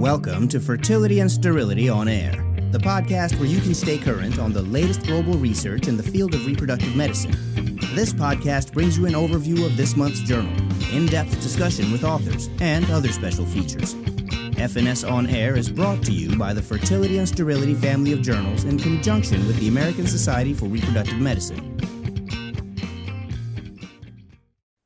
Welcome to Fertility and Sterility on Air, the podcast where you can stay current on the latest global research in the field of reproductive medicine. This podcast brings you an overview of this month's journal, in-depth discussion with authors, and other special features. F&S On Air is brought to you by the Fertility and Sterility family of journals in conjunction with the American Society for Reproductive Medicine.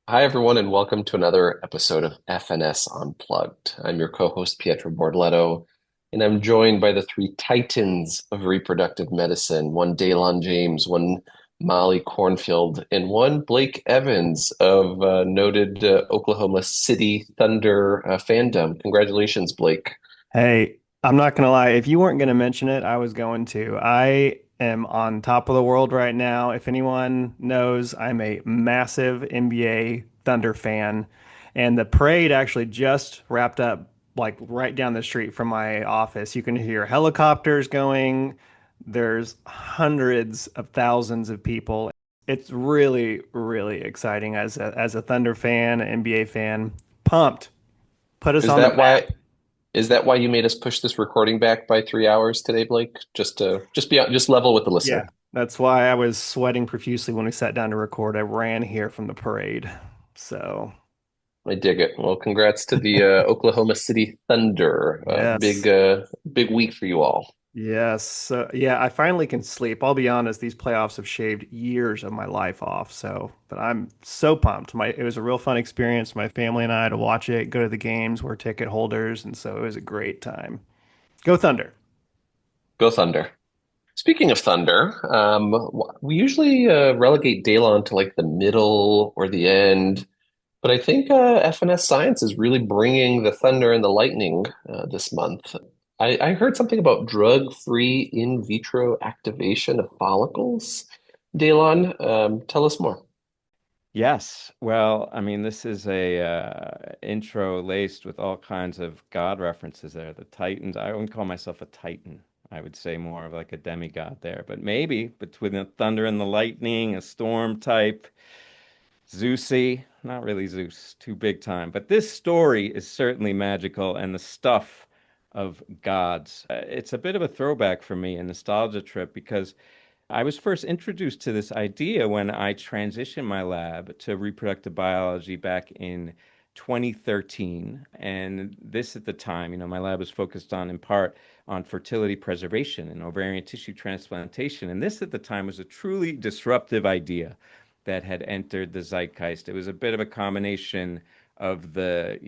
Hi, everyone, and welcome to another episode of F&S Unplugged. I'm your co-host, Pietro Borletto, and I'm joined by the three titans of reproductive medicine, one Daylon James, one Molly Cornfield, and one Blake Evans of noted Oklahoma City Thunder fandom. Congratulations, Blake. Hey, I'm not going to lie. If you weren't going to mention it, I was going to. I am on top of the world right now. If anyone knows, I'm a massive NBA Thunder fan. And the parade actually just wrapped up like right down the street from my office. You can hear helicopters going. There's hundreds of thousands of people. It's really, really exciting as a Thunder fan, an NBA fan. Pumped. Put us Is on the that map. why? Is that why you made us push this recording back by 3 hours today, Blake? Just level with the listener. Yeah, that's why I was sweating profusely when we sat down to record. I ran here from the parade. So, I dig it. Well, congrats to the Oklahoma City Thunder. yes. Big week for you all. Yes. Yeah, I finally can sleep. I'll be honest, these playoffs have shaved years of my life off. But I'm so pumped. It was a real fun experience. My family and I to watch it, go to the games, we're ticket holders, and so it was a great time. Go Thunder. Go Thunder. Speaking of Thunder, we usually relegate Daylon to like the middle or the end, but I think FNS Science is really bringing the thunder and the lightning this month. I heard something about drug-free in vitro activation of follicles. Daylon, tell us more. Yes. Well, I mean, this is a intro laced with all kinds of God references there. The Titans. I wouldn't call myself a Titan. I would say more of like a demigod there. But maybe between the thunder and the lightning, a storm type, Zeusy, not really Zeus, too big time. But this story is certainly magical and the stuff of gods. It's a bit of a throwback for me, a nostalgia trip, because I was first introduced to this idea when I transitioned my lab to reproductive biology back in 2013. And this at the time, my lab was focused on, in part, on fertility preservation and ovarian tissue transplantation. And this at the time was a truly disruptive idea that had entered the zeitgeist. It was a bit of a combination of the,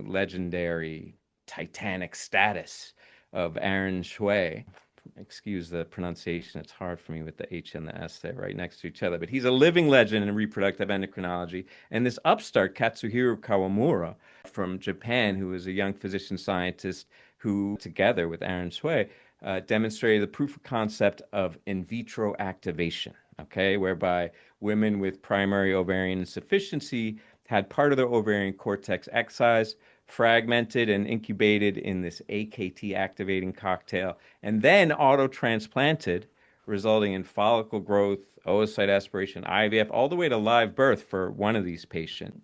legendary titanic status of Aaron Shui. Excuse the pronunciation. It's hard for me with the H and the S there right next to each other. But he's a living legend in reproductive endocrinology. And this upstart, Katsuhiro Kawamura from Japan, who was a young physician scientist who, together with Aaron Shui, demonstrated the proof of concept of in vitro activation, whereby women with primary ovarian insufficiency had part of their ovarian cortex excised, fragmented and incubated in this AKT activating cocktail, and then autotransplanted, resulting in follicle growth, oocyte aspiration, IVF, all the way to live birth for one of these patients.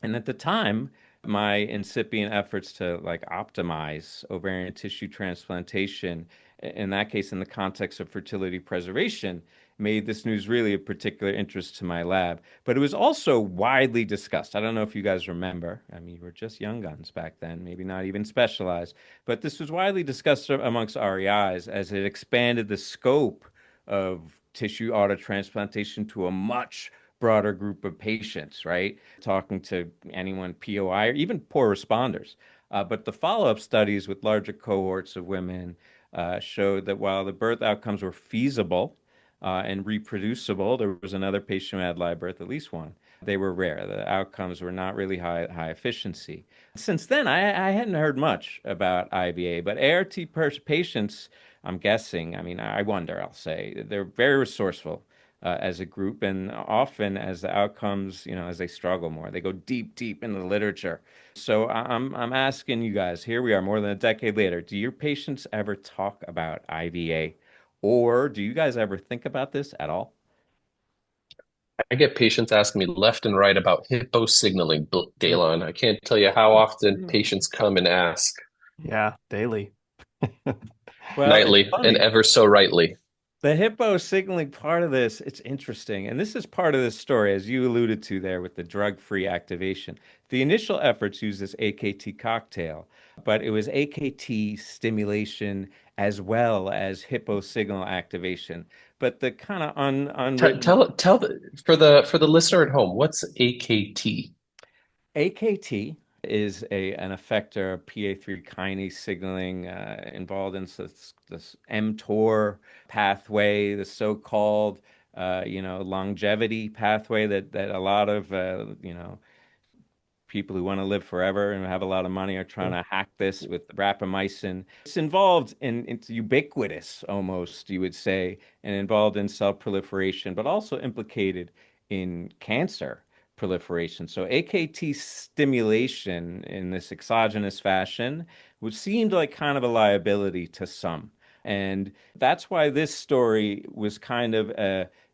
And at the time, my incipient efforts to optimize ovarian tissue transplantation, in that case, in the context of fertility preservation, made this news really of particular interest to my lab. But it was also widely discussed. I don't know if you guys remember. I mean, you were just young guns back then, maybe not even specialized. But this was widely discussed amongst REIs as it expanded the scope of tissue autotransplantation to a much broader group of patients, right? Talking to anyone POI or even poor responders. But the follow-up studies with larger cohorts of women showed that while the birth outcomes were feasible, and reproducible. There was another patient who had live birth, at least one. They were rare. The outcomes were not really high efficiency. Since then, I hadn't heard much about IVA, but ART patients, I'm guessing, I wonder, I'll say, they're very resourceful as a group, and often as the outcomes, as they struggle more, they go deep into the literature. So I'm asking you guys, here we are more than a decade later, do your patients ever talk about IVA? Or do you guys ever think about this at all? I get patients asking me left and right about hippo signaling, Daylon. I can't tell you how often patients come and ask. Yeah, daily. Well, it's Nightly and funny. ever so rightly. The hippo signaling part of this, it's interesting. And this is part of this story, as you alluded to there with the drug-free activation. The initial efforts used this AKT cocktail, but it was AKT stimulation as well as hippo signal activation. But the kind of unwritten For the listener at home, what's AKT? AKT is an effector of PA3 kinase signaling involved in this mTOR pathway, the so-called longevity pathway that a lot of people who want to live forever and have a lot of money are trying to hack this with rapamycin. It's involved it's ubiquitous almost, you would say, and involved in cell proliferation, but also implicated in cancer proliferation. So AKT stimulation in this exogenous fashion would seemed like kind of a liability to some. And that's why this story was kind of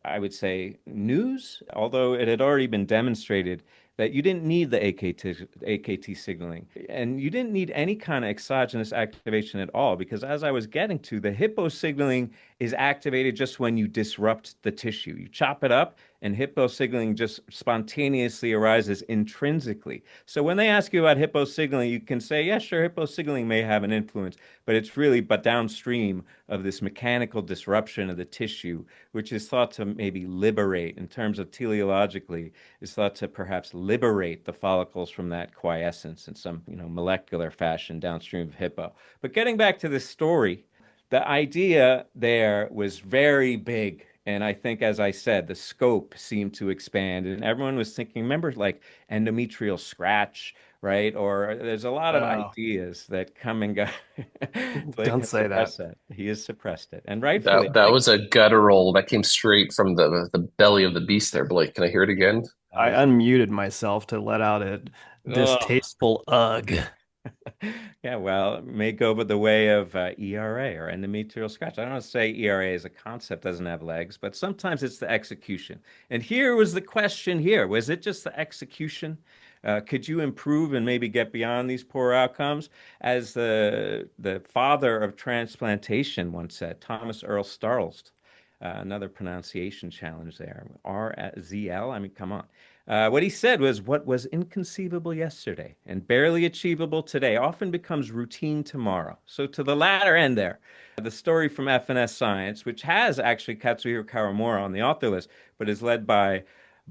I would say, news, although it had already been demonstrated that you didn't need the AKT signaling and you didn't need any kind of exogenous activation at all because as I was getting to, the hippo signaling is activated just when you disrupt the tissue. You chop it up and hippo signaling just spontaneously arises intrinsically. So when they ask you about hippo signaling, you can say, yeah, sure, hippo signaling may have an influence, but it's really but downstream of this mechanical disruption of the tissue, which is thought to maybe liberate in terms of teleologically, is thought to perhaps liberate the follicles from that quiescence in some, molecular fashion downstream of hippo. But getting back to this story, the idea there was very big. And I think, as I said, the scope seemed to expand, and everyone was thinking, remember, like endometrial scratch, right? Or there's a lot of Oh, ideas that come and go. Blake don't has say that. suppressed that. He has suppressed it, and rightfully. That was a guttural that came straight from the belly of the beast there, Blake. Can I hear it again? That I was, unmuted myself to let out a ugh. distasteful ugh. Yeah, well, it may go but the way of ERA or endometrial scratch. I don't want to say ERA as a concept doesn't have legs, but sometimes it's the execution. And here was the question here. Was it just the execution? Could you improve and maybe get beyond these poor outcomes? As the father of transplantation once said, Thomas Earl Starlst, another pronunciation challenge there. RZL, I mean, come on. What he said was, what was inconceivable yesterday and barely achievable today often becomes routine tomorrow. So to the latter end there, the story from F&S Science, which has actually Katsuhiro Kawamura on the author list, but is led by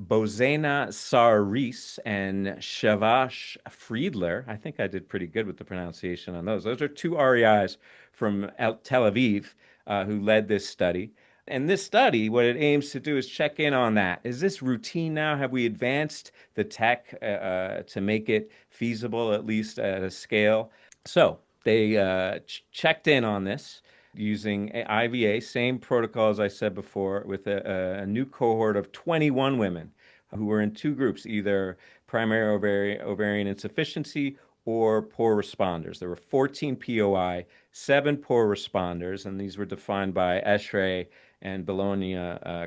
Bozena Saris and Shavash Friedler. I think I did pretty good with the pronunciation on those. Those are two REIs from Tel Aviv who led this study. And this study, what it aims to do is check in on that. Is this routine now? Have we advanced the tech to make it feasible, at least at a scale? So they checked in on this using IVA, same protocol as I said before, with a new cohort of 21 women who were in two groups, either primary ovarian insufficiency or poor responders. There were 14 POI, seven poor responders, and these were defined by ESHRE and Bologna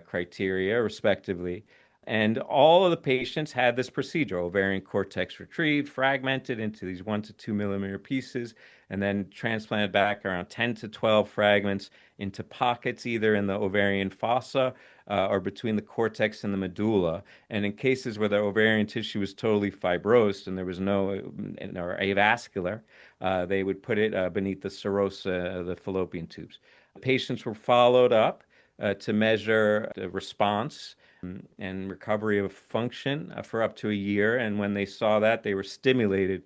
criteria, respectively. And all of the patients had this procedure, ovarian cortex retrieved, fragmented into these 1 to 2 millimeter pieces, and then transplanted back around 10 to 12 fragments into pockets, either in the ovarian fossa or between the cortex and the medulla. And in cases where the ovarian tissue was totally fibrosed and there was no or avascular, they would put it beneath the serosa, the fallopian tubes. Patients were followed up to measure the response and recovery of function for up to a year. And when they saw that, they were stimulated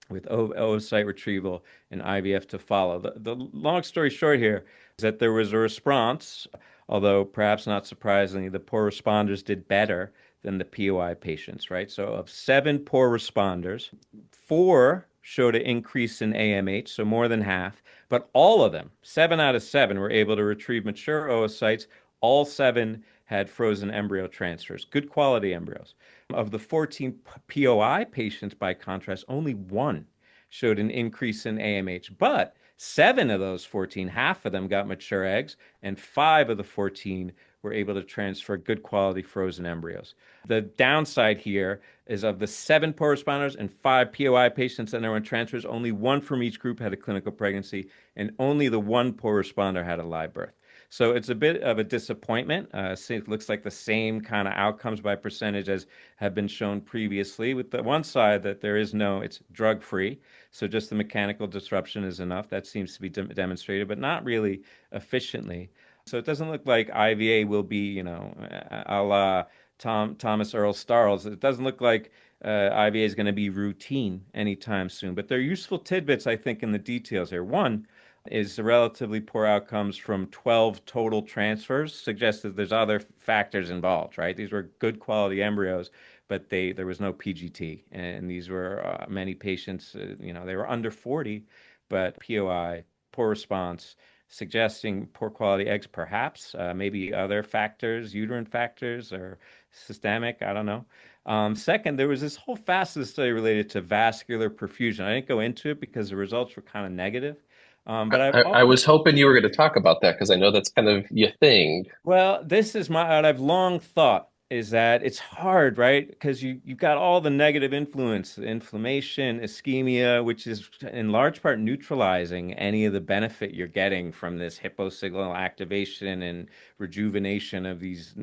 with oocyte retrieval and IVF to follow. The long story short here is that there was a response, although perhaps not surprisingly, the poor responders did better than the POI patients, right? So of seven poor responders, four showed an increase in AMH, so more than half, but all of them, 7 out of 7, were able to retrieve mature oocytes. All seven had frozen embryo transfers, good quality embryos. Of the 14 POI patients, by contrast, only one showed an increase in AMH, but seven of those 14, half of them got mature eggs, and five of the 14 were able to transfer good quality frozen embryos. The downside here is of the 7 poor responders and 5 POI patients that underwent transfers, only 1 from each group had a clinical pregnancy, and only the 1 poor responder had a live birth. So it's a bit of a disappointment. It looks like the same kind of outcomes by percentage as have been shown previously, with the one side that it's drug free. So just the mechanical disruption is enough. That seems to be demonstrated, but not really efficiently. So it doesn't look like IVA will be, a la Thomas Earl Starles. It doesn't look like IVA is going to be routine anytime soon. But there are useful tidbits, I think, in the details here. One is the relatively poor outcomes from 12 total transfers suggests that there's other factors involved, right? These were good quality embryos, but there was no PGT, and these were many patients, they were under 40, but POI, poor response, suggesting poor quality eggs, perhaps, maybe other factors, uterine factors or systemic, I don't know. Second, there was this whole facet of the study related to vascular perfusion. I didn't go into it because the results were kind of negative. But I've I always was hoping you were going to talk about that because I know that's kind of your thing. Well, this is what I've long thought is that it's hard, right? Because you've got all the negative influence, inflammation, ischemia, which is in large part neutralizing any of the benefit you're getting from this hippo signal activation and rejuvenation of these,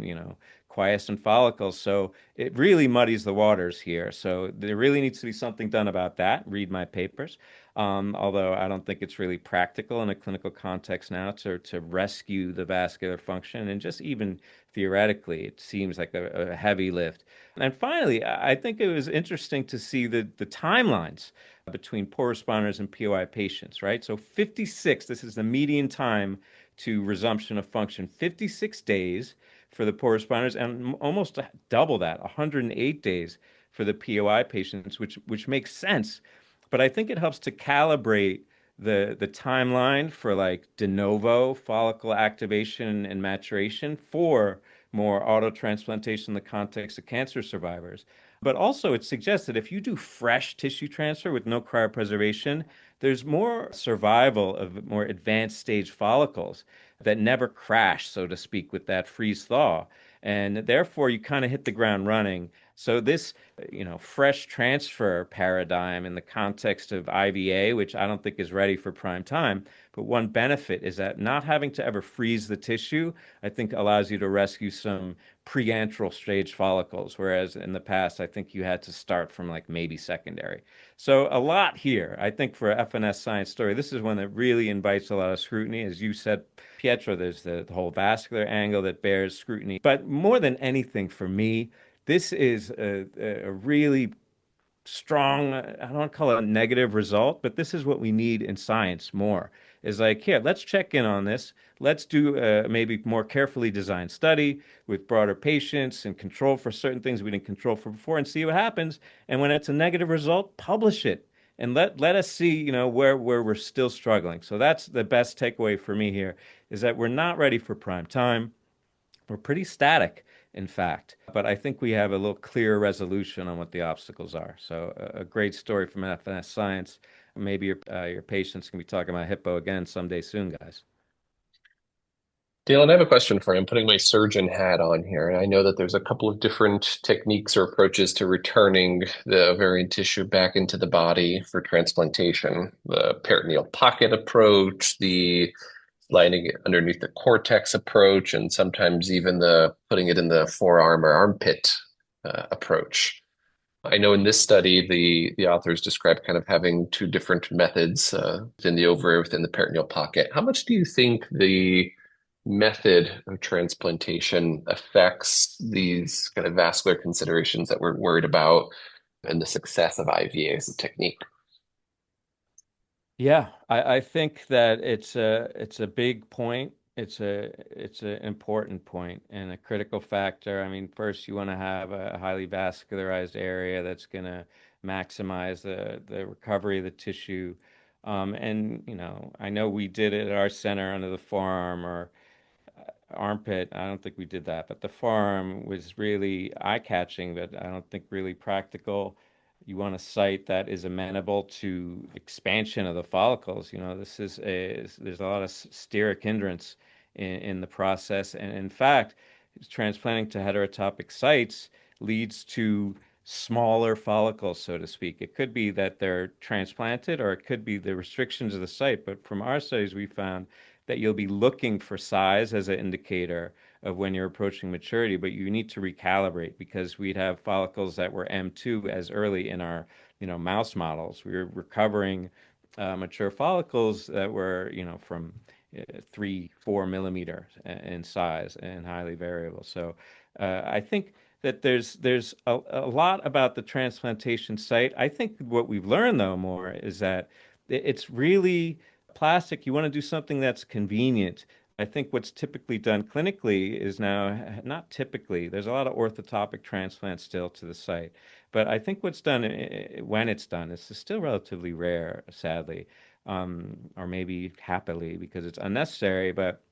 quiescent follicles. So it really muddies the waters here. So there really needs to be something done about that. Read my papers. Although I don't think it's really practical in a clinical context now to rescue the vascular function. And just even theoretically, it seems like a heavy lift. And finally, I think it was interesting to see the timelines between poor responders and POI patients, right? So 56, this is the median time to resumption of function, 56 days for the poor responders, and almost double that, 108 days for the POI patients, which makes sense. But I think it helps to calibrate the timeline for like de novo follicle activation and maturation for more autotransplantation in the context of cancer survivors. But also, it suggests that if you do fresh tissue transfer with no cryopreservation, there's more survival of more advanced stage follicles that never crash, so to speak, with that freeze thaw. And therefore, you kind of hit the ground running. So this, fresh transfer paradigm in the context of IVA, which I don't think is ready for prime time, but one benefit is that not having to ever freeze the tissue, I think allows you to rescue some preantral stage follicles, whereas in the past, I think you had to start from like maybe secondary. So a lot here, I think, for FNS science story. This is one that really invites a lot of scrutiny. As you said, Pietro, there's the whole vascular angle that bears scrutiny. But more than anything for me, this is a really strong, I don't want to call it a negative result, but this is what we need in science more. Is like, here, let's check in on this. Let's do maybe more carefully designed study with broader patients and control for certain things we didn't control for before and see what happens. And when it's a negative result, publish it and let us see, where we're still struggling. So that's the best takeaway for me here is that we're not ready for prime time. We're pretty static, in fact, but I think we have a little clearer resolution on what the obstacles are. So a great story from FNS Science. Maybe your patients can be talking about Hippo again someday soon, guys. Dalen, I have a question for you. I'm putting my surgeon hat on here, and I know that there's a couple of different techniques or approaches to returning the ovarian tissue back into the body for transplantation. The peritoneal pocket approach, the lining it underneath the cortex approach, and sometimes even the putting it in the forearm or armpit approach. I know in this study, the authors describe kind of having two different methods within the ovary, within the peritoneal pocket. How much do you think the method of transplantation affects these kind of vascular considerations that we're worried about and the success of IVA as a technique? Yeah, I think that it's a big point. It's an important point and a critical factor. I mean, first you want to have a highly vascularized area that's going to maximize the recovery of the tissue. And I know we did it at our center under the forearm or armpit. I don't think we did that, but the forearm was really eye-catching, but I don't think really practical. You want a site that is amenable to expansion of the follicles. There's a lot of steric hindrance in the process. And in fact, transplanting to heterotopic sites leads to smaller follicles, so to speak. It could be that they're transplanted, or it could be the restrictions of the site. But from our studies, we found that you'll be looking for size as an indicator of when you're approaching maturity, but you need to recalibrate, because we'd have follicles that were M2 as early in our, mouse models. We were recovering mature follicles that were, from 3-4 millimeters in size and highly variable. So I think that there's a lot about the transplantation site. I think what we've learned, though, more is that it's really plastic. You want to do something that's convenient. I think what's typically done clinically is now, not typically, there's a lot of orthotopic transplants still to the site. But I think what's done, when it's done, is still relatively rare, sadly, or maybe happily, because it's unnecessary. But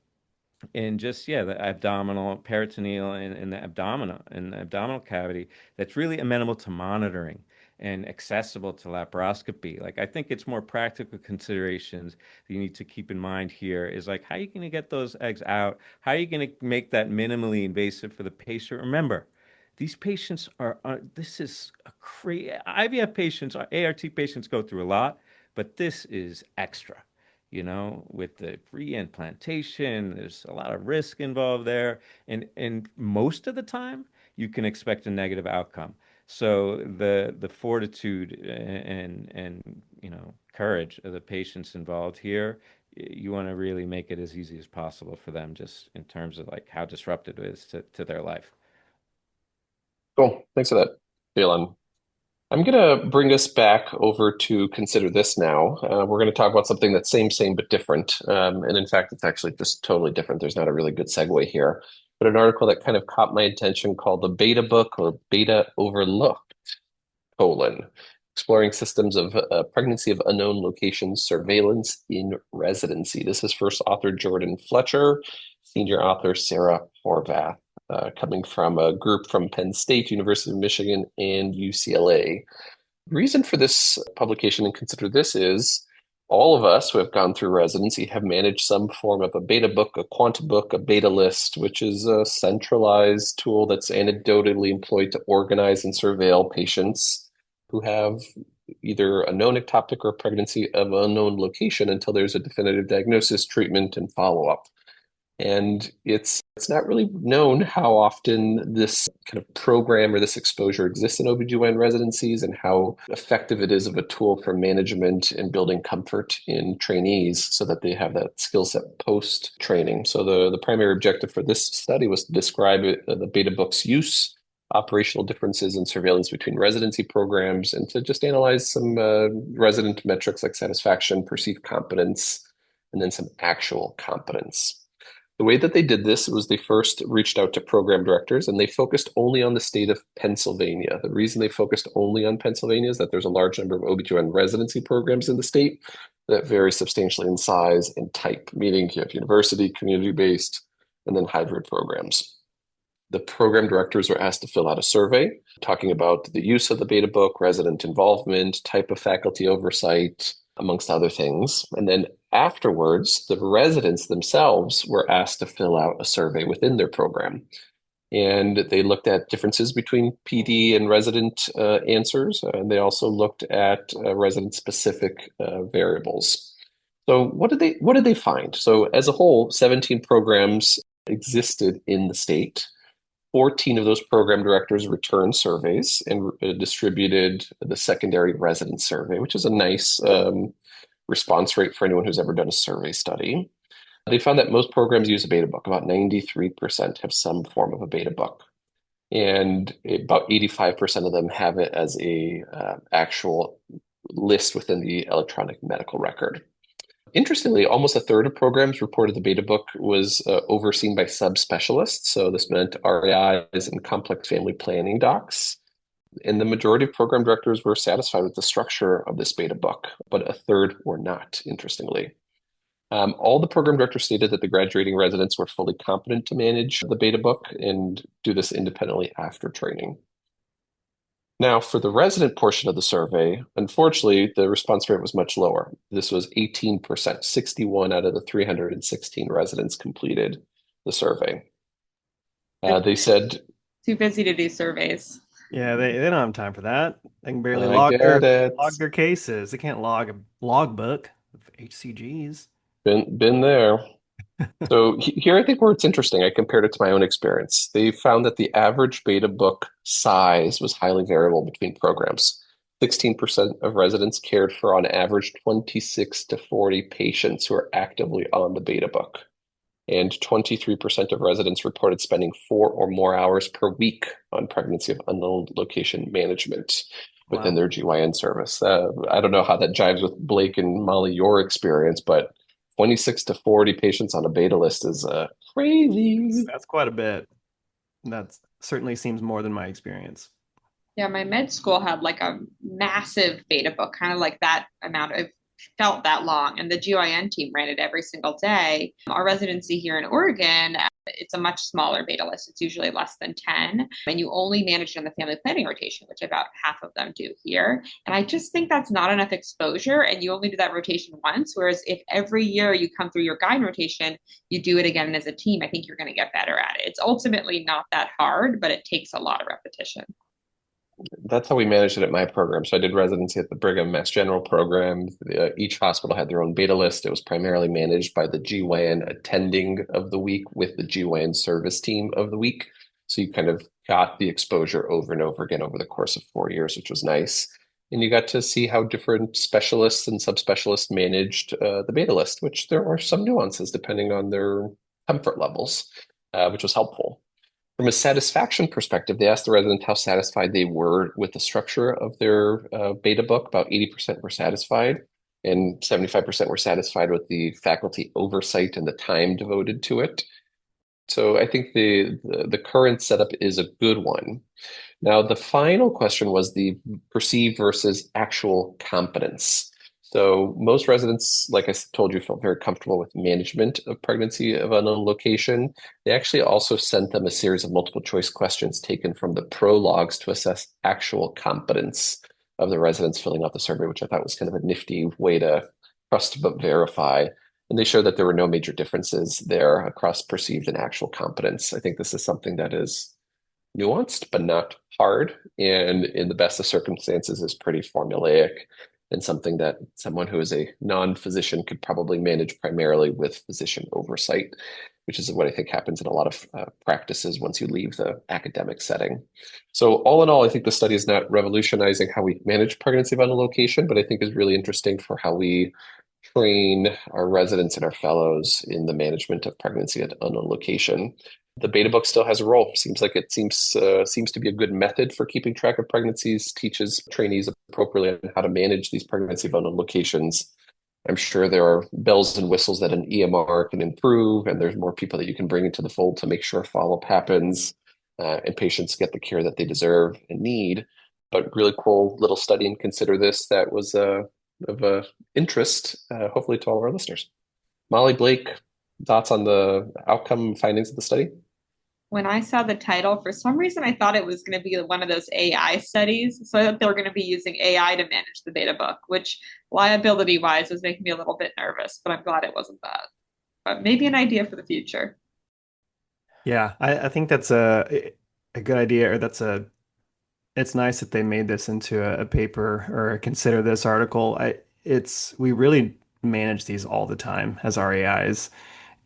in just, yeah, the abdominal peritoneal and the abdominal cavity, that's really amenable to monitoring and accessible to laparoscopy. Like, I think it's more practical considerations that you need to keep in mind here is like, how are you going to get those eggs out? How are you going to make that minimally invasive for the patient? Remember, these patients this is a crazy, IVF patients, ART patients go through a lot, but this is extra. With the re-implantation, there's a lot of risk involved there. And most of the time, you can expect a negative outcome. So the fortitude and courage of the patients involved here, you want to really make it as easy as possible for them, just in terms of like how disruptive it is to their life. Cool. Thanks for that, Dylan. I'm going to bring us back over to consider this now. We're going to talk about something that's same, but different. And in fact, it's actually just totally different. There's not a really good segue here, but an article that kind of caught my attention called the Beta Book, or Beta Overlooked, exploring systems of pregnancy of unknown locations surveillance in residency. This is first author Jordan Fletcher, senior author Sarah Horvath. Coming from a group from Penn State, University of Michigan, and UCLA. The reason for this publication, and consider this, is all of us who have gone through residency have managed some form of a beta book, a quanta book, a beta list, which is a centralized tool that's anecdotally employed to organize and surveil patients who have either a known ectopic or pregnancy of unknown location until there's a definitive diagnosis, treatment, and follow-up. And it's not really known how often this kind of program or this exposure exists in OB/GYN residencies, and how effective it is of a tool for management and building comfort in trainees so that they have that skill set post-training. So the primary objective for this study was to describe the beta book's use, operational differences in surveillance between residency programs, and to just analyze some resident metrics like satisfaction, perceived competence, and then some actual competence. The way that they did this was they first reached out to program directors, and they focused only on the state of Pennsylvania. The reason they focused only on Pennsylvania is that there's a large number of OB/GYN residency programs in the state that vary substantially in size and type, meaning you have university, community-based, and then hybrid programs. The program directors were asked to fill out a survey talking about the use of the beta book, resident involvement, type of faculty oversight, amongst other things. And then afterwards, the residents themselves were asked to fill out a survey within their program. And they looked at differences between PD and resident answers, and they also looked at resident-specific variables. So what did they find? So as a whole, 17 programs existed in the state. 14 of those program directors returned surveys and distributed the secondary resident survey, which is a nice response rate for anyone who's ever done a survey study. They found that most programs use a beta book. About 93% have some form of a beta book. And about 85% of them have it as a actual list within the electronic medical record. Interestingly, almost a third of programs reported the beta book was overseen by subspecialists. So this meant RAIs and complex family planning docs. And the majority of program directors were satisfied with the structure of this beta book, but a third were not, interestingly. All the program directors stated that the graduating residents were fully competent to manage the beta book and do this independently after training. Now, for the resident portion of the survey, unfortunately, the response rate was much lower. This was 18%. 61 out of the 316 residents completed the survey. They said, Too busy to do surveys. Yeah, they don't have time for that. They can barely I get it. log their cases. They can't log a logbook of HCGs. Been there. So here I think where it's interesting, I compared it to my own experience. They found that the average beta book size was highly variable between programs. 16% of residents cared for on average 26 to 40 patients who are actively on the beta book. And 23% of residents reported spending 4 or more hours per week on pregnancy of unknown location management within Wow. their GYN service. I don't know how that jives with Blake and Molly, your experience, but 26 to 40 patients on a beta list is crazy. That's quite a bit. That certainly seems more than my experience. Yeah, my med school had like a massive beta book, kind of like that amount of felt that long. And the GYN team ran it every single day. Our residency here in Oregon, it's a much smaller beta list. It's usually less than 10. And you only manage it on the family planning rotation, which about half of them do here. And I just think that's not enough exposure. And you only do that rotation once. Whereas if every year you come through your guide rotation, you do it again as a team, I think you're going to get better at it. It's ultimately not that hard, but it takes a lot of repetition. That's how we managed it at my program. So I did residency at the Brigham Mass General program. Each hospital had their own beta list. It was primarily managed by the GYN attending of the week with the GYN service team of the week. So you kind of got the exposure over and over again over the course of 4 years, which was nice. And you got to see how different specialists and subspecialists managed the beta list, which there are some nuances depending on their comfort levels, which was helpful. From a satisfaction perspective, they asked the resident how satisfied they were with the structure of their beta book. About 80% were satisfied, and 75% were satisfied with the faculty oversight and the time devoted to it. So I think the current setup is a good one. Now, the final question was the perceived versus actual competence. So most residents, like I told you, felt very comfortable with management of pregnancy of unknown location. They actually also sent them a series of multiple choice questions taken from the prologues to assess actual competence of the residents filling out the survey, which I thought was kind of a nifty way to trust but verify. And they showed that there were no major differences there across perceived and actual competence. I think this is something that is nuanced but not hard, and in the best of circumstances is pretty formulaic and something that someone who is a non-physician could probably manage primarily with physician oversight, which is what I think happens in a lot of practices once you leave the academic setting. So all in all, I think the study is not revolutionizing how we manage pregnancy of unknown location, but I think is really interesting for how we train our residents and our fellows in the management of pregnancy at unknown location. The beta book still has a role. Seems like it seems to be a good method for keeping track of pregnancies, teaches trainees appropriately on how to manage these pregnancy of unknown locations. I'm sure there are bells and whistles that an EMR can improve, and there's more people that you can bring into the fold to make sure follow-up happens and patients get the care that they deserve and need. But really cool little study, and consider this that was of interest, hopefully to all of our listeners. Molly, Blake, thoughts on the outcome findings of the study? When I saw the title, for some reason, I thought it was going to be one of those AI studies. So I thought they were going to be using AI to manage the beta book, which liability wise was making me a little bit nervous, but I'm glad it wasn't that. But maybe an idea for the future. Yeah, I think that's a good idea, or it's nice that they made this into a paper or consider this article. We really manage these all the time as RAIs.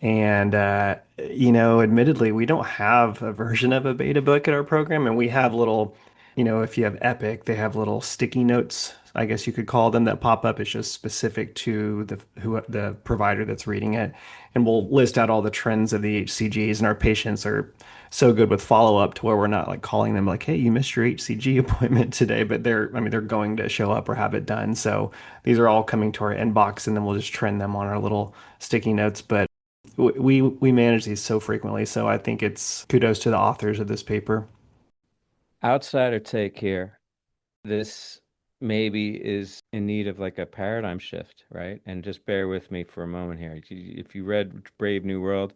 And admittedly, we don't have a version of a beta book at our program, and we have little, if you have Epic, they have little sticky notes, I guess you could call them, that pop up. It's just specific to the provider that's reading it, and we'll list out all the trends of the HCGs. And our patients are so good with follow up to where we're not like calling them like, "Hey, you missed your HCG appointment today," but they're going to show up or have it done. So these are all coming to our inbox, and then we'll just trend them on our little sticky notes. But we manage these so frequently, so I think it's kudos to the authors of this paper. Outsider take here. This maybe is in need of like a paradigm shift, right? And just bear with me for a moment here. If you read Brave New World,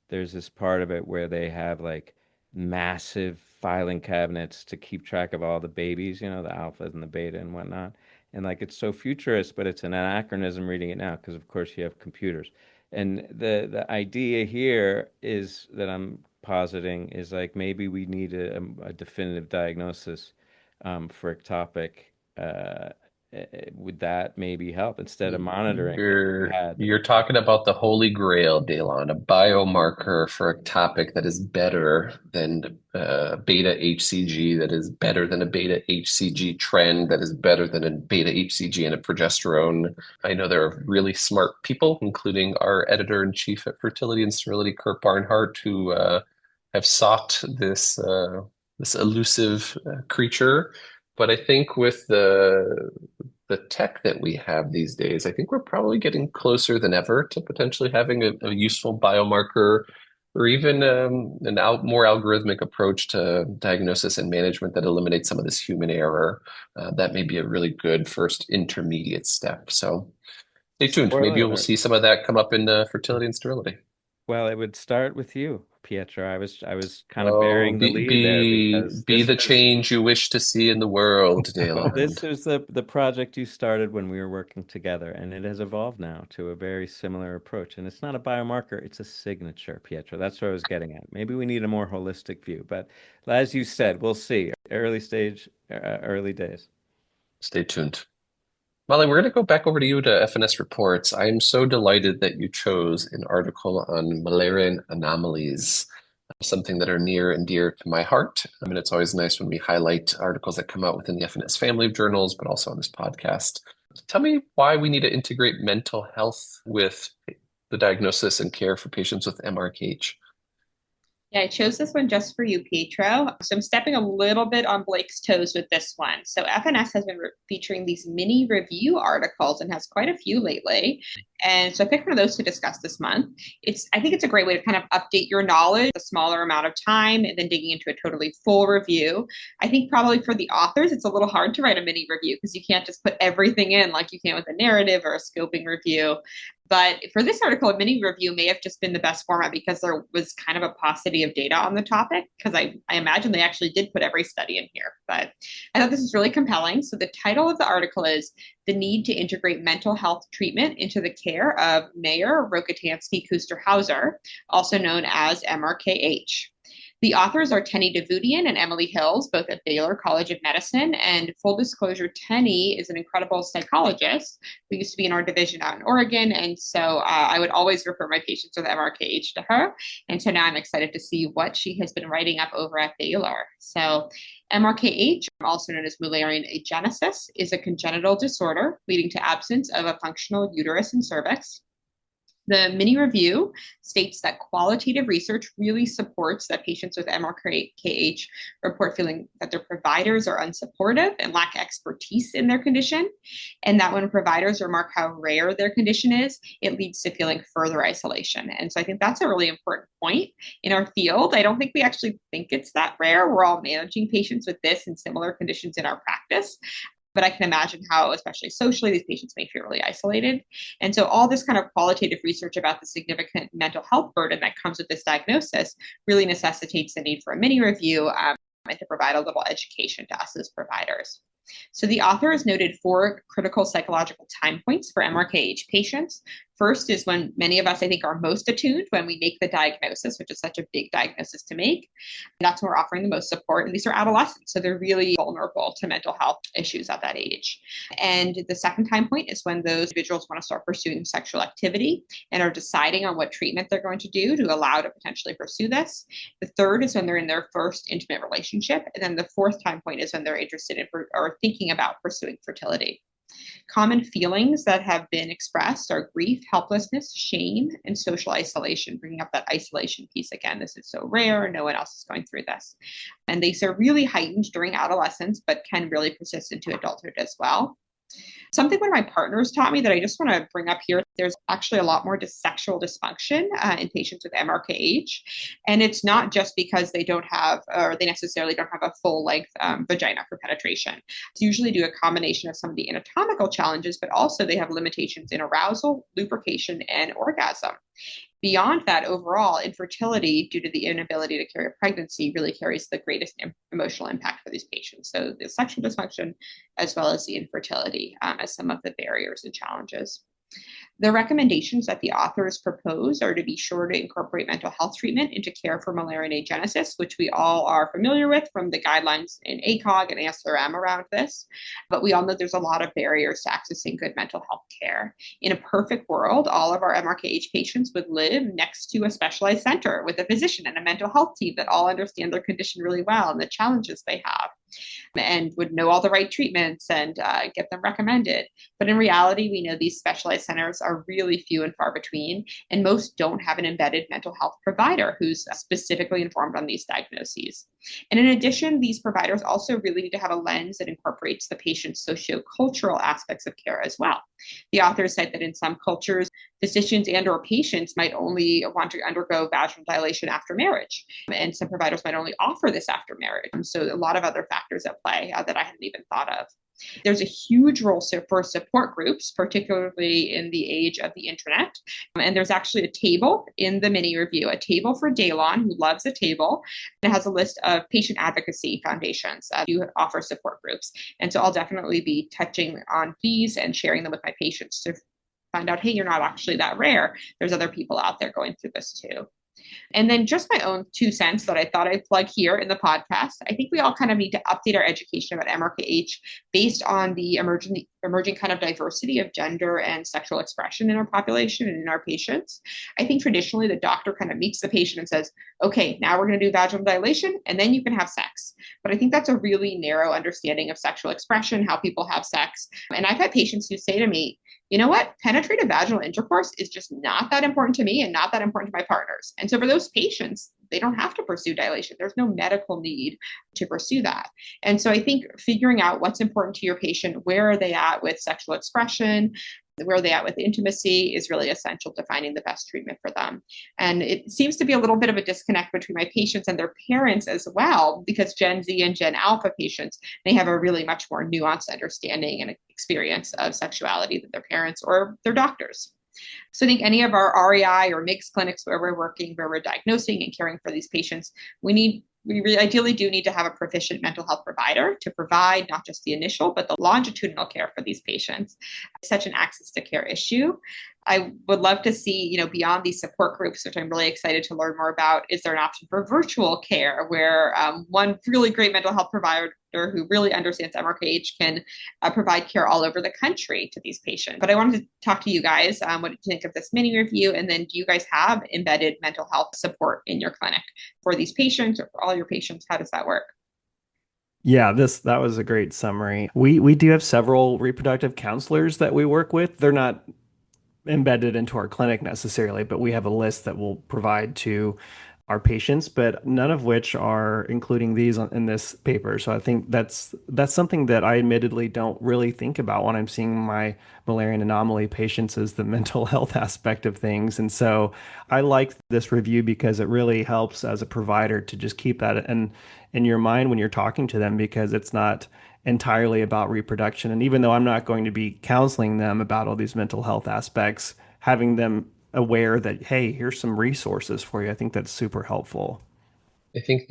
there's this part of it where they have like massive filing cabinets to keep track of all the babies, the alphas and the beta and whatnot. And like it's so futurist, but it's an anachronism reading it now because of course you have computers. And the idea here is that I'm positing is like maybe we need a definitive diagnosis for ectopic. Would that maybe help instead of monitoring if you had? You're talking about the holy grail, Dalon, a biomarker for a topic that is better than beta HCG, that is better than a beta HCG trend, that is better than a beta HCG and a progesterone. I know there are really smart people, including our editor-in-chief at Fertility and Sterility, Kurt Barnhart, who have sought this elusive creature. But I think with the tech that we have these days, I think we're probably getting closer than ever to potentially having a useful biomarker or even more algorithmic approach to diagnosis and management that eliminates some of this human error. That may be a really good first intermediate step. So stay tuned. Maybe we'll see some of that come up in fertility and sterility. Well, it would start with you, Pietro. I was kind of bearing the lead there because be the change you wish to see in the world, Dalen. This is the project you started when we were working together, and it has evolved now to a very similar approach. And it's not a biomarker, it's a signature, Pietro. That's what I was getting at. Maybe we need a more holistic view, but as you said, we'll see. Early stage, early days. Stay tuned. Molly, we're going to go back over to you to F&S Reports. I am so delighted that you chose an article on Mullerian anomalies, something that are near and dear to my heart. I mean, it's always nice when we highlight articles that come out within the F&S family of journals, but also on this podcast. Tell me why we need to integrate mental health with the diagnosis and care for patients with MRKH. Yeah, I chose this one just for you, Pietro. So I'm stepping a little bit on Blake's toes with this one. So F&S has been featuring these mini review articles and has quite a few lately. And so I picked one of those to discuss this month. I think it's a great way to kind of update your knowledge, a smaller amount of time, and then digging into a totally full review. I think probably for the authors, it's a little hard to write a mini review because you can't just put everything in like you can with a narrative or a scoping review. But for this article, a mini review may have just been the best format because there was kind of a paucity of data on the topic, because I imagine they actually did put every study in here. But I thought this was really compelling. So the title of the article is The Need to Integrate Mental Health Treatment into the Care of Mayer, Rokitansky, Kuster-Hauser, also known as MRKH. The authors are Tenny Davoudian and Emily Hills, both at Baylor College of Medicine. And full disclosure, Tenny is an incredible psychologist who used to be in our division out in Oregon. And so I would always refer my patients with MRKH to her. And so now I'm excited to see what she has been writing up over at Baylor. So MRKH, also known as Mullerian agenesis, is a congenital disorder leading to absence of a functional uterus and cervix. The mini review states that qualitative research really supports that patients with MRKH report feeling that their providers are unsupportive and lack expertise in their condition, and that when providers remark how rare their condition is, it leads to feeling further isolation. And so I think that's a really important point in our field. I don't think we actually think it's that rare. We're all managing patients with this and similar conditions in our practice. But I can imagine how, especially socially, these patients may feel really isolated. And so all this kind of qualitative research about the significant mental health burden that comes with this diagnosis really necessitates the need for a mini review and to provide a little education to us as providers. So the author has noted 4 critical psychological time points for MRKH patients. First is when many of us, I think, are most attuned when we make the diagnosis, which is such a big diagnosis to make. And that's when we're offering the most support. And these are adolescents, so they're really vulnerable to mental health issues at that age. And the second time point is when those individuals want to start pursuing sexual activity and are deciding on what treatment they're going to do to allow to potentially pursue this. The third is when they're in their first intimate relationship. And then the fourth time point is when they're interested in or thinking about pursuing fertility. Common feelings that have been expressed are grief, helplessness, shame, and social isolation, bringing up that isolation piece again. This is so rare. No one else is going through this. And these are really heightened during adolescence, but can really persist into adulthood as well. Something one of my partners taught me that I just want to bring up here, there's actually a lot more sexual dysfunction in patients with MRKH. And it's not just because they don't have, or they necessarily don't have a full length vagina for penetration. It's usually due to a combination of some of the anatomical challenges, but also they have limitations in arousal, lubrication, and orgasm. Beyond that, overall, infertility due to the inability to carry a pregnancy really carries the greatest emotional impact for these patients. So the sexual dysfunction as well as the infertility as some of the barriers and challenges. The recommendations that the authors propose are to be sure to incorporate mental health treatment into care for Mullerian agenesis, which we all are familiar with from the guidelines in ACOG and ASRM around this. But we all know there's a lot of barriers to accessing good mental health care. In a perfect world, all of our MRKH patients would live next to a specialized center with a physician and a mental health team that all understand their condition really well and the challenges they have, and would know all the right treatments and get them recommended. But in reality, we know these specialized centers are really few and far between, and most don't have an embedded mental health provider who's specifically informed on these diagnoses. And in addition, these providers also really need to have a lens that incorporates the patient's sociocultural aspects of care as well. The authors said that in some cultures, physicians and or patients might only want to undergo vaginal dilation after marriage, and some providers might only offer this after marriage. So a lot of other factors at play that I hadn't even thought of. There's a huge role for support groups, particularly in the age of the internet. And there's actually a table in the mini review, a table for Daylon, who loves a table. It has a list of patient advocacy foundations who offer support groups. And so I'll definitely be touching on these and sharing them with my patients to find out, hey, you're not actually that rare. There's other people out there going through this too. And then just my own 2 cents that I thought I'd plug here in the podcast. I think we all kind of need to update our education about MRKH based on the emerging kind of diversity of gender and sexual expression in our population and in our patients. I think traditionally the doctor kind of meets the patient and says, okay, now we're going to do vaginal dilation and then you can have sex. But I think that's a really narrow understanding of sexual expression, how people have sex. And I've had patients who say to me, you know what, penetrative vaginal intercourse is just not that important to me and not that important to my partners. And so for those patients, they don't have to pursue dilation. There's no medical need to pursue that. And so I think figuring out what's important to your patient, where are they at with sexual expression, where are they at with intimacy is really essential to finding the best treatment for them. And it seems to be a little bit of a disconnect between my patients and their parents as well, because Gen Z and Gen Alpha patients, they have a really much more nuanced understanding and experience of sexuality than their parents or their doctors. So I think any of our REI or MIGS clinics where we're working, where we're diagnosing and caring for these patients, we ideally do need to have a proficient mental health provider to provide not just the initial, but the longitudinal care for these patients. It's such an access to care issue. I would love to see, beyond these support groups, which I'm really excited to learn more about, is there an option for virtual care where one really great mental health provider who really understands MRKH can provide care all over the country to these patients. But I wanted to talk to you guys. What did you think of this mini review? And then do you guys have embedded mental health support in your clinic for these patients or for all your patients? How does that work? Yeah, that was a great summary. We do have several reproductive counselors that we work with. They're not embedded into our clinic necessarily, but we have a list that we'll provide to our patients, but none of which are including these in this paper. So I think that's something that I admittedly don't really think about when I'm seeing my Mullerian anomaly patients, is the mental health aspect of things. And so I like this review because it really helps as a provider to just keep that in your mind when you're talking to them, because it's not entirely about reproduction. And even though I'm not going to be counseling them about all these mental health aspects, having them aware that, hey, here's some resources for you, I think that's super helpful. I think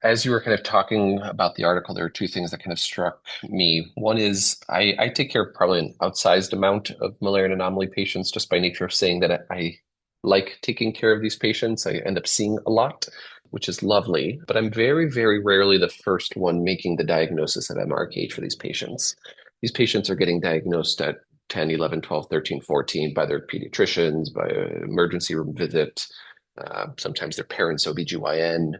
as you were kind of talking about the article, there are 2 things that kind of struck me. One is I take care of probably an outsized amount of Mullerian anomaly patients just by nature of saying that I like taking care of these patients. I end up seeing a lot, which is lovely, but I'm very, very rarely the first one making the diagnosis of MRKH for these patients. These patients are getting diagnosed at 10, 11, 12, 13, 14 by their pediatricians, by an emergency room visit, sometimes their parents' OBGYN.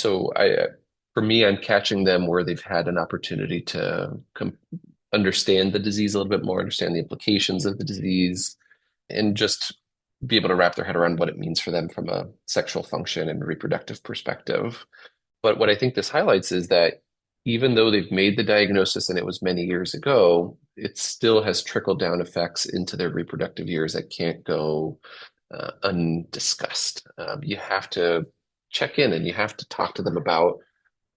For me, I'm catching them where they've had an opportunity to understand the disease a little bit more, understand the implications of the disease, and just be able to wrap their head around what it means for them from a sexual function and reproductive perspective. But what I think this highlights is that even though they've made the diagnosis and it was many years ago, it still has trickled down effects into their reproductive years that can't go undiscussed. You have to check in and you have to talk to them about,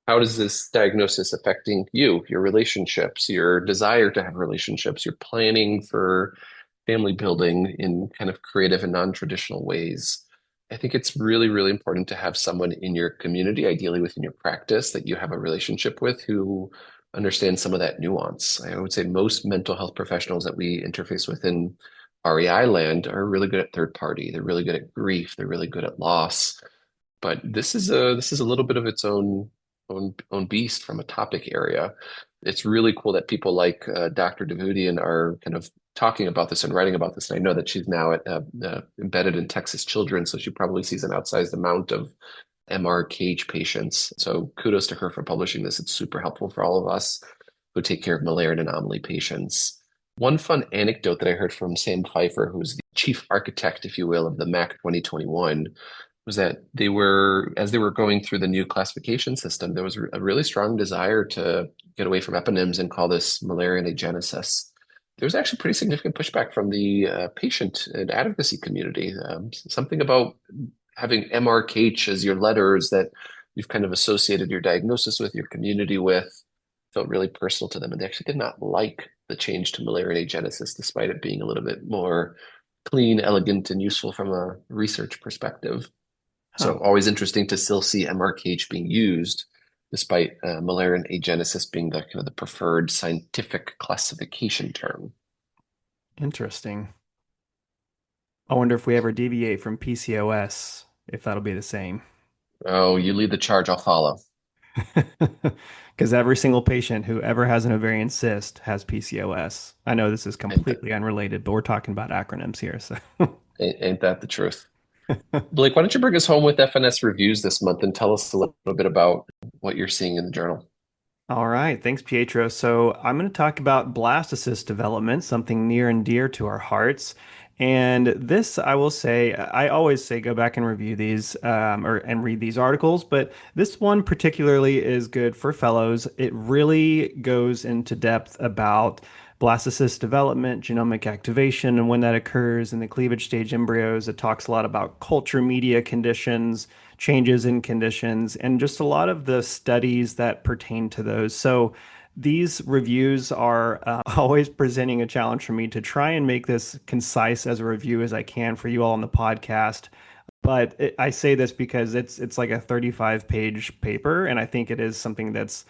how does this diagnosis affecting you, your relationships, your desire to have relationships, your planning for family building in kind of creative and non-traditional ways. I think it's really, really important to have someone in your community, ideally within your practice, that you have a relationship with who understands some of that nuance. I would say most mental health professionals that we interface with in REI land are really good at third party. They're really good at grief. They're really good at loss. But this is a little bit of its own beast from a topic area. It's really cool that people like Dr. Davudian are kind of talking about this and writing about this. And I know that she's now embedded in Texas Children, so she probably sees an outsized amount of MR cage patients. So kudos to her for publishing this. It's super helpful for all of us who take care of Mullerian anomaly patients. One fun anecdote that I heard from Sam Pfeiffer, who's the chief architect, if you will, of the MAC 2021, was that as they were going through the new classification system, there was a really strong desire to get away from eponyms and call this Mullerian agenesis. There was actually pretty significant pushback from the patient and advocacy community. Something about having MRKH as your letters that you've kind of associated your diagnosis with, your community with, felt really personal to them. And they actually did not like the change to Mullerian agenesis, despite it being a little bit more clean, elegant, and useful from a research perspective. So always interesting to still see MRKH being used, despite Mullerian agenesis being the kind of the preferred scientific classification term. Interesting. I wonder if we ever deviate from PCOS, if that'll be the same. Oh, you lead the charge, I'll follow. Because every single patient who ever has an ovarian cyst has PCOS. I know this is completely unrelated, but we're talking about acronyms here. So, Ain't that the truth? Blake, why don't you bring us home with FNS reviews this month and tell us a little bit about what you're seeing in the journal? all right. Thanks, Pietro. So, I'm going to talk about blastocyst development, something near and dear to our hearts. And this, I will say, I always say go back and review these and read these articles, but this one particularly is good for fellows. It really goes into depth about blastocyst development, genomic activation, and when that occurs in the cleavage stage embryos. It talks a lot about culture media conditions, changes in conditions, and just a lot of the studies that pertain to those. So these reviews are always presenting a challenge for me to try and make this concise as a review as I can for you all on the podcast. But I say this because it's like a 35-page paper, and I think it is something that's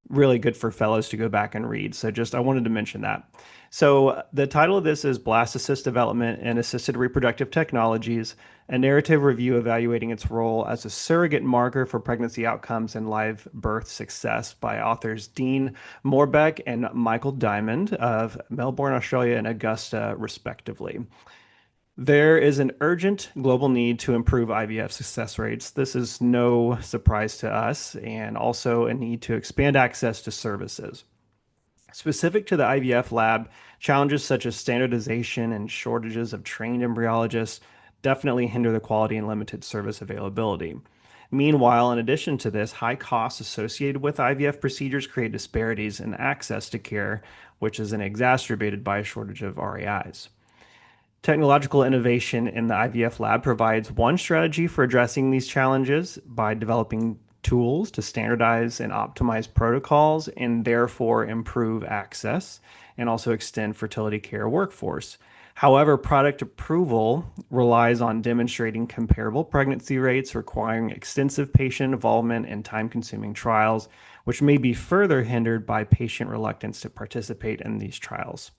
really good for fellows to go back and read. So just I wanted to mention that. So the title of this is Blastocyst Development and Assisted Reproductive Technologies, a narrative review evaluating its role as a surrogate marker for pregnancy outcomes and live birth success by authors Dean Morbeck and Michael Diamond of Melbourne, Australia and Augusta, respectively. There is an urgent global need to improve IVF success rates. This is no surprise to us, and also a need to expand access to services. Specific to the IVF lab, challenges such as standardization and shortages of trained embryologists definitely hinder the quality and limited service availability. Meanwhile, in addition to this, high costs associated with IVF procedures create disparities in access to care, which is then exacerbated by a shortage of RAIs. Technological innovation in the IVF lab provides one strategy for addressing these challenges by developing tools to standardize and optimize protocols and therefore improve access and also extend fertility care workforce. However, product approval relies on demonstrating comparable pregnancy rates, requiring extensive patient involvement and time-consuming trials, which may be further hindered by patient reluctance to participate in these trials.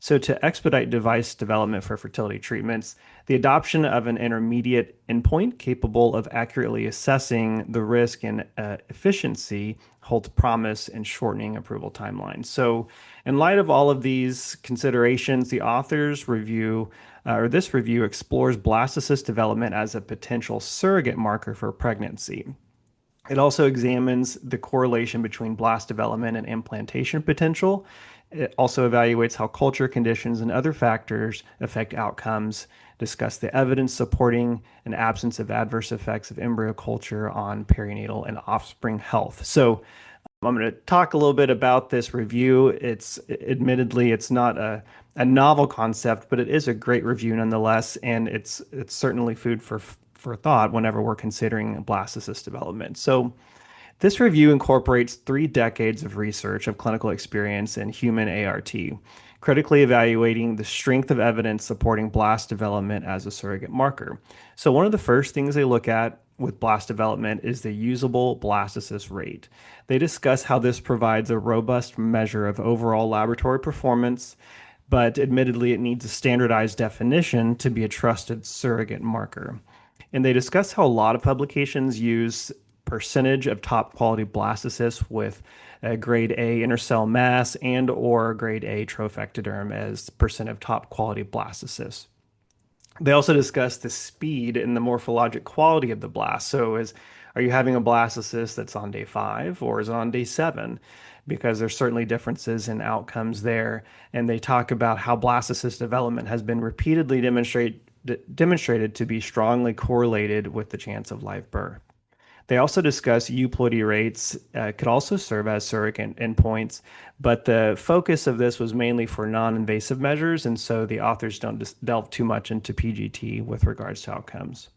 So, to expedite device development for fertility treatments, the adoption of an intermediate endpoint capable of accurately assessing the risk and efficiency holds promise in shortening approval timelines. So, in light of all of these considerations, the author's review this review explores blastocyst development as a potential surrogate marker for pregnancy. It also examines the correlation between blast development and implantation potential. It also evaluates how culture conditions and other factors affect outcomes, discuss the evidence supporting an absence of adverse effects of embryo culture on perinatal and offspring health. So I'm going to talk a little bit about this review. It's admittedly, it's not a novel concept, but it is a great review nonetheless, and it's certainly food for thought whenever we're considering blastocyst development. So This review incorporates 3 decades of research of clinical experience in human ART, critically evaluating the strength of evidence supporting blast development as a surrogate marker. So, one of the first things they look at with blast development is the usable blastocyst rate. They discuss how this provides a robust measure of overall laboratory performance, but admittedly, it needs a standardized definition to be a trusted surrogate marker. And they discuss how a lot of publications use percentage of top quality blastocysts with a grade A intercell mass and or grade A trophectoderm as percent of top quality blastocysts. They also discuss the speed and the morphologic quality of the blast. So, are you having a blastocyst that's on day 5 or is it on day 7? Because there's certainly differences in outcomes there. And they talk about how blastocyst development has been repeatedly demonstrated to be strongly correlated with the chance of live birth. They also discuss euploidy rates could also serve as surrogate endpoints, but the focus of this was mainly for non-invasive measures, and so the authors don't delve too much into PGT with regards to outcomes.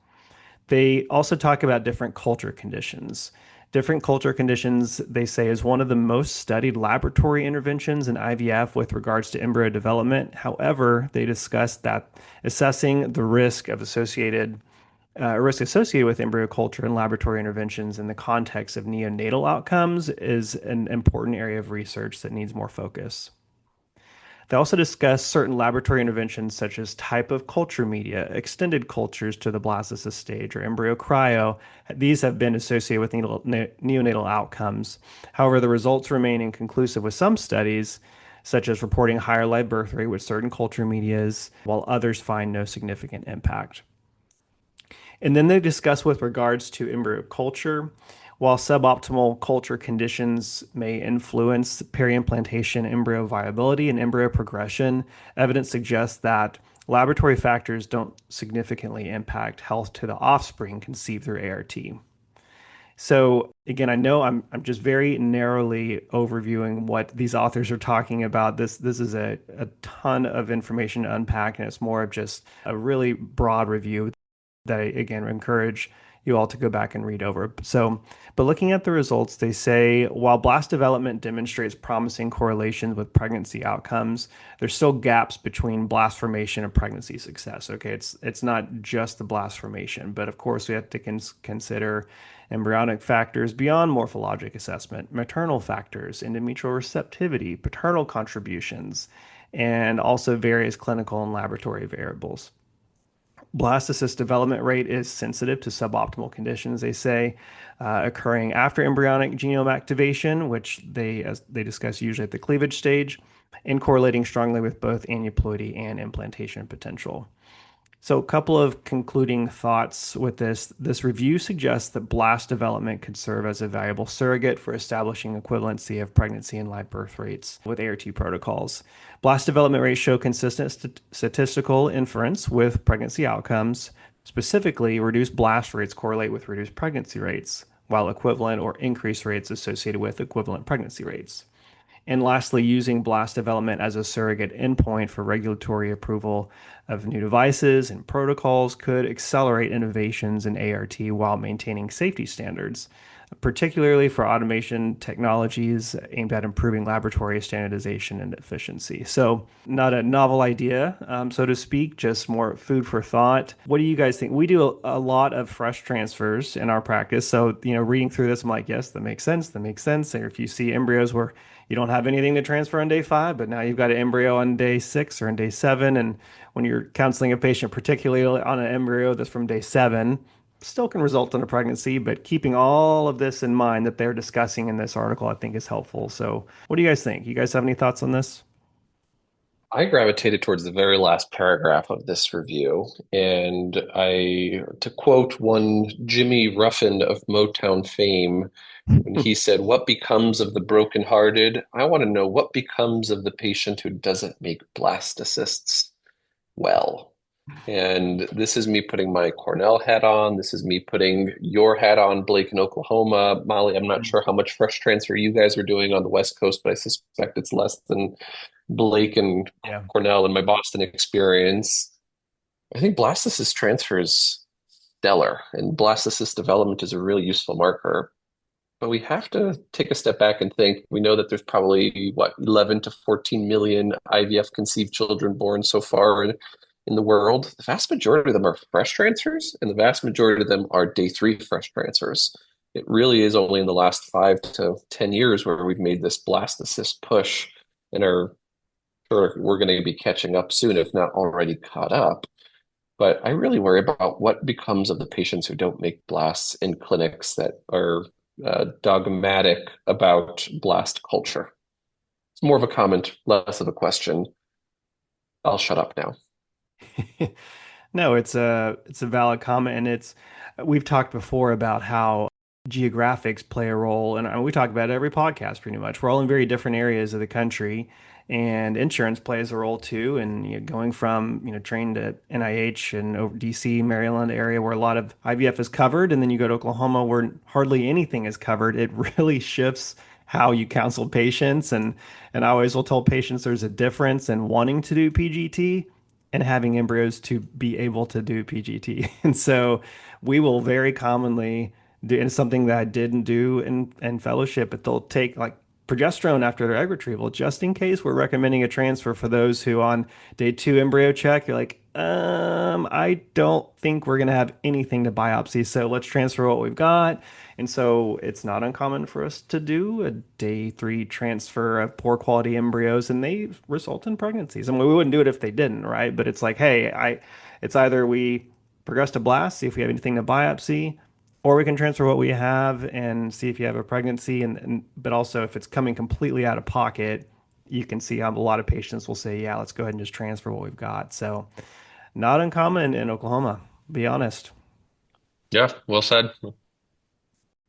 They also talk about different culture conditions. Different culture conditions, they say, is one of the most studied laboratory interventions in IVF with regards to embryo development. However, they discuss that assessing the risk associated with embryo culture and laboratory interventions in the context of neonatal outcomes is an important area of research that needs more focus. They also discuss certain laboratory interventions such as type of culture media, extended cultures to the blastocyst stage, or embryo cryo. These have been associated with neonatal outcomes. However, the results remain inconclusive with some studies, such as reporting higher live birth rate with certain culture medias, while others find no significant impact. And then they discuss with regards to embryo culture. While suboptimal culture conditions may influence peri-implantation embryo viability and embryo progression, evidence suggests that laboratory factors don't significantly impact health to the offspring conceived through ART. So again, I know I'm just very narrowly overviewing what these authors are talking about. This is a ton of information to unpack, and it's more of just a really broad review that I, again, encourage you all to go back and read over. So, but looking at the results, they say while blast development demonstrates promising correlations with pregnancy outcomes, there's still gaps between blast formation and pregnancy success. Okay, it's not just the blast formation, but of course we have to consider embryonic factors beyond morphologic assessment, maternal factors, endometrial receptivity, paternal contributions, and also various clinical and laboratory variables. Blastocyst development rate is sensitive to suboptimal conditions, they say, occurring after embryonic genome activation, which as they discuss usually at the cleavage stage, and correlating strongly with both aneuploidy and implantation potential. So a couple of concluding thoughts with this. This review suggests that blast development could serve as a valuable surrogate for establishing equivalency of pregnancy and live birth rates with ART protocols. Blast development rates show consistent statistical inference with pregnancy outcomes. Specifically, reduced blast rates correlate with reduced pregnancy rates, while equivalent or increased rates associated with equivalent pregnancy rates. And lastly, using blast development as a surrogate endpoint for regulatory approval of new devices and protocols could accelerate innovations in ART while maintaining safety standards, particularly for automation technologies aimed at improving laboratory standardization and efficiency. So not a novel idea, so to speak, just more food for thought. What do you guys think? We do a lot of fresh transfers in our practice. So, reading through this, I'm like, yes, that makes sense. That makes sense. Or if you see embryos where you don't have anything to transfer on day 5, but now you've got an embryo on day 6 or on day 7. And when you're counseling a patient, particularly on an embryo that's from day 7, still can result in a pregnancy, but keeping all of this in mind that they're discussing in this article, I think is helpful. So what do you guys think? You guys have any thoughts on this? I gravitated towards the very last paragraph of this review, and to quote one Jimmy Ruffin of Motown fame, when he said, "What becomes of the brokenhearted? I want to know what becomes of the patient who doesn't make blastocysts well." And this is me putting my Cornell hat on. This is me putting your hat on, Blake, in Oklahoma. Molly, I'm not sure how much fresh transfer you guys are doing on the West Coast, but I suspect it's less than Blake and Cornell in my Boston experience. I think blastocyst transfer is stellar, and blastocyst development is a really useful marker. But we have to take a step back and think. We know that there's probably, what, 11 to 14 million IVF conceived children born so far in the world. The vast majority of them are fresh transfers, and the vast majority of them are day three fresh transfers. It really is only in the last 5 to 10 years where we've made this blastocyst push and are sure we're going to be catching up soon, if not already caught up. But I really worry about what becomes of the patients who don't make blasts in clinics that are dogmatic about blast culture. It's more of a comment, less of a question. I'll shut up now. No, it's a valid comment, and it's we've talked before about how geographics play a role, and we talk about it every podcast pretty much. We're all in very different areas of the country, and insurance plays a role too. And going from trained at NIH and over DC, Maryland area where a lot of IVF is covered, and then you go to Oklahoma where hardly anything is covered. It really shifts how you counsel patients, and I always will tell patients there's a difference in wanting to do PGT and having embryos to be able to do PGT. And so we will very commonly do, and it's something that I didn't do in fellowship, but they'll take like progesterone after their egg retrieval, just in case we're recommending a transfer for those who on day two embryo check, you're like, I don't think we're going to have anything to biopsy. So let's transfer what we've got. And so it's not uncommon for us to do a day three transfer of poor quality embryos, and they result in pregnancies. I mean, we wouldn't do it if they didn't, right? But it's like, hey, it's either we progress to blast, see if we have anything to biopsy, or we can transfer what we have and see if you have a pregnancy. And but also if it's coming completely out of pocket, you can see how a lot of patients will say, yeah, let's go ahead and just transfer what we've got. So not uncommon in Oklahoma, be honest. Yeah, well said.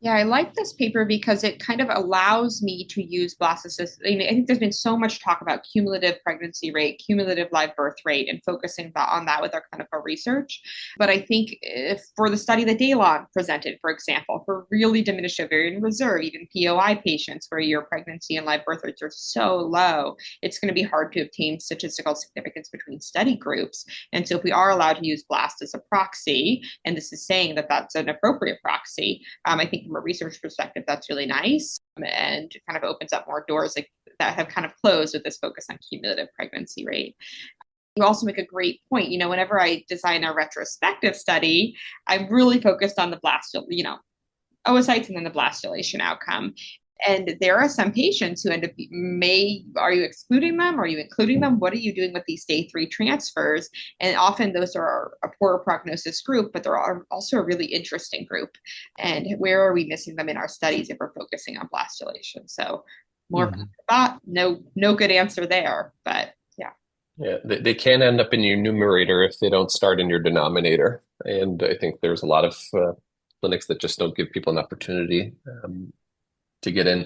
Yeah, I like this paper because it kind of allows me to use blastocyst. I mean, I think there's been so much talk about cumulative pregnancy rate, cumulative live birth rate, and focusing on that with our clinical research. But I think if for the study that Daylon presented, for example, for really diminished ovarian reserve, even POI patients where your pregnancy and live birth rates are so low, it's going to be hard to obtain statistical significance between study groups. And so if we are allowed to use BLAST as a proxy, and this is saying that that's an appropriate proxy, I think from a research perspective, that's really nice and kind of opens up more doors like that have kind of closed with this focus on cumulative pregnancy rate. You also make a great point. Whenever I design a retrospective study, I'm really focused on the oocytes and then the blastulation outcome. And there are some patients who end up, are you excluding them? Are you including them? What are you doing with these day three transfers? And often those are a poorer prognosis group, but they're also a really interesting group. And where are we missing them in our studies if we're focusing on blastulation? So more thought, no good answer there, but yeah. Yeah, they can end up in your numerator if they don't start in your denominator. And I think there's a lot of clinics that just don't give people an opportunity to get in.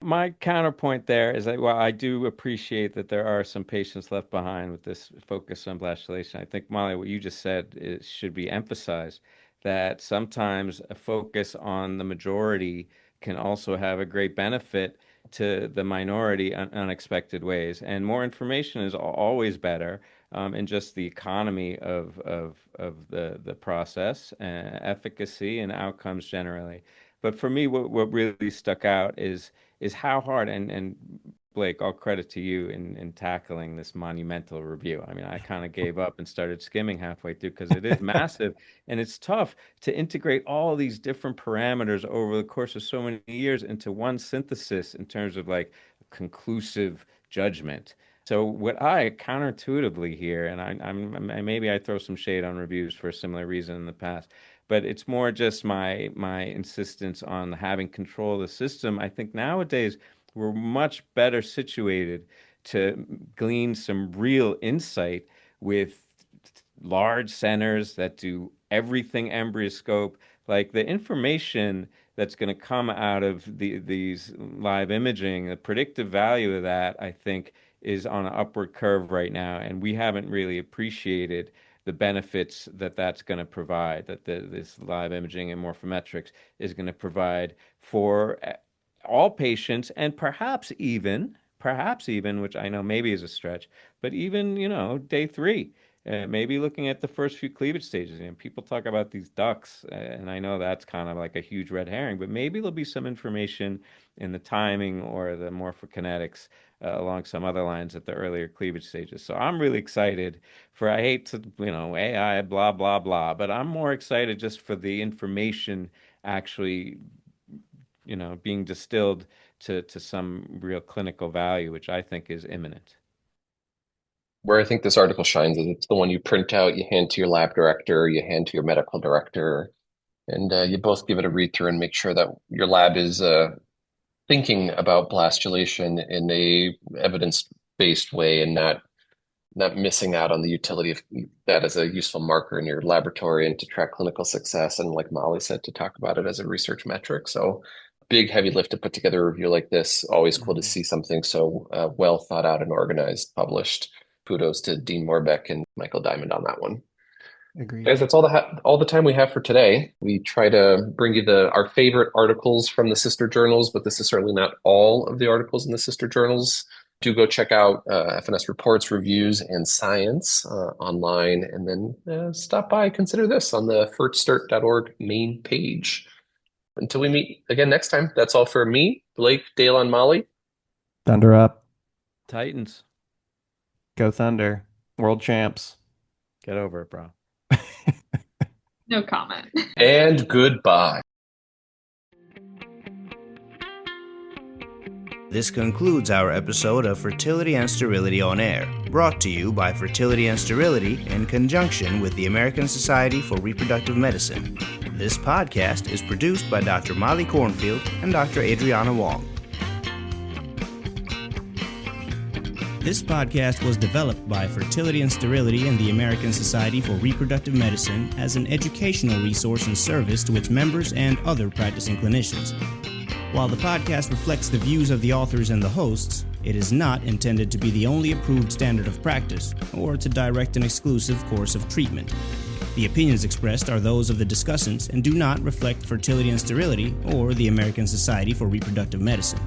My counterpoint there is that while I do appreciate that there are some patients left behind with this focus on blastulation, I think, Molly, what you just said should be emphasized, that sometimes a focus on the majority can also have a great benefit to the minority in unexpected ways. And more information is always better in just the economy of the process, efficacy, and outcomes generally. But for me, what really stuck out is how hard, and Blake, all credit to you in tackling this monumental review. I mean, I kind of gave up and started skimming halfway through because it is massive and it's tough to integrate all of these different parameters over the course of so many years into one synthesis in terms of like conclusive judgment. So what I counterintuitively hear, and maybe I throw some shade on reviews for a similar reason in the past, but it's more just my insistence on having control of the system. I think nowadays we're much better situated to glean some real insight with large centers that do everything embryoscope. Like the information that's going to come out of these live imaging, the predictive value of that, I think, is on an upward curve right now, and we haven't really appreciated the benefits that that's going to provide, that this live imaging and morphometrics is going to provide for all patients, and perhaps even, which I know maybe is a stretch, but even, day three. maybe looking at the first few cleavage stages. People talk about these ducts, and I know that's kind of like a huge red herring, but maybe there'll be some information in the timing or the morphokinetics along some other lines at the earlier cleavage stages. So I'm really excited for, I hate to, AI, blah, blah, blah, but I'm more excited just for the information actually, being distilled to some real clinical value, which I think is imminent. Where I think this article shines is it's the one you print out, you hand to your lab director, you hand to your medical director, and you both give it a read through and make sure that your lab is thinking about blastulation in a evidence-based way and not missing out on the utility of that as a useful marker in your laboratory and to track clinical success. And like Molly said, to talk about it as a research metric. So big, heavy lift to put together a review like this. Always cool to see something so well thought out and organized, published. Kudos to Dean Morbeck and Michael Diamond on that one. Agreed. Guys, that's all the time we have for today. We try to bring you our favorite articles from the sister journals, but this is certainly not all of the articles in the sister journals. Do go check out F&S reports, reviews, and science online, and then stop by, consider this on the fertsturt.org main page. Until we meet again next time, that's all for me, Blake, Dale, and Molly. Thunder up. Titans. Go Thunder. World champs. Get over it, bro. No comment. And goodbye. This concludes our episode of Fertility and Sterility on Air, brought to you by Fertility and Sterility in conjunction with the American Society for Reproductive Medicine. This podcast is produced by Dr. Molly Cornfield and Dr. Adriana Wong. This podcast was developed by Fertility and Sterility and the American Society for Reproductive Medicine as an educational resource and service to its members and other practicing clinicians. While the podcast reflects the views of the authors and the hosts, it is not intended to be the only approved standard of practice or to direct an exclusive course of treatment. The opinions expressed are those of the discussants and do not reflect Fertility and Sterility or the American Society for Reproductive Medicine.